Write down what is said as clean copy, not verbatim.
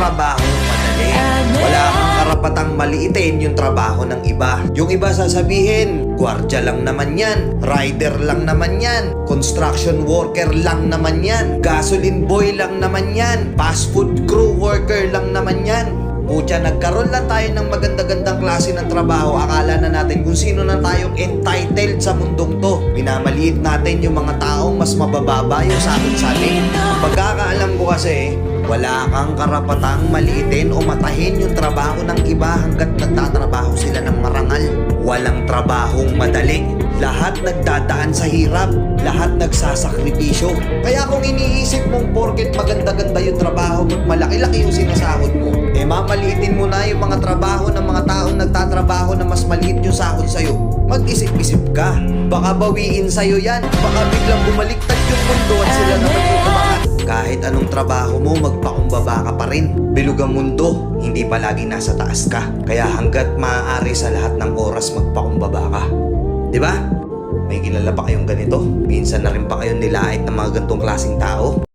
trabahong madali. Wala kang karapatang maliitin yung trabaho ng iba. Yung iba sasabihin, gwardiya lang naman yan, rider lang naman yan, construction worker lang naman yan, gasoline boy lang naman yan, fast food crew worker lang naman yan. Pucha, nagkaroon lang tayo ng maganda-gandang klase ng trabaho. Akala na natin kung sino na tayong entitled sa mundong to. Minamaliit natin yung mga taong mas mabababa yung sakin-sakin. Pagkakaalam ko kasi, wala kang karapatang maliitin o matahin yung trabaho ng iba hanggat nagtatrabaho sila ng marangal. Walang trabahong madali. Lahat nagdadaan sa hirap. Lahat nagsasakripisyo. Kaya kung iniisip mong porket maganda-ganda yung trabaho at malaki-laki yung sinasahod mo, mamaliitin mo na yung mga trabaho ng mga taong nagtatrabaho na mas maliit yung sahod sa'yo. Mag-isip-isip ka. Baka bawiin sa'yo yan. Baka biglang bumaliktad yung mundo at sila naman yung umangat. Kahit anong trabaho mo, magpakumbaba ka pa rin. Bilog ang mundo, hindi palaging nasa taas ka. Kaya hanggat maaari sa lahat ng oras, magpakumbaba ka. Diba? May kilala pa kayong ganito? Minsan na rin pa kayong nilait ng mga gantong klaseng tao?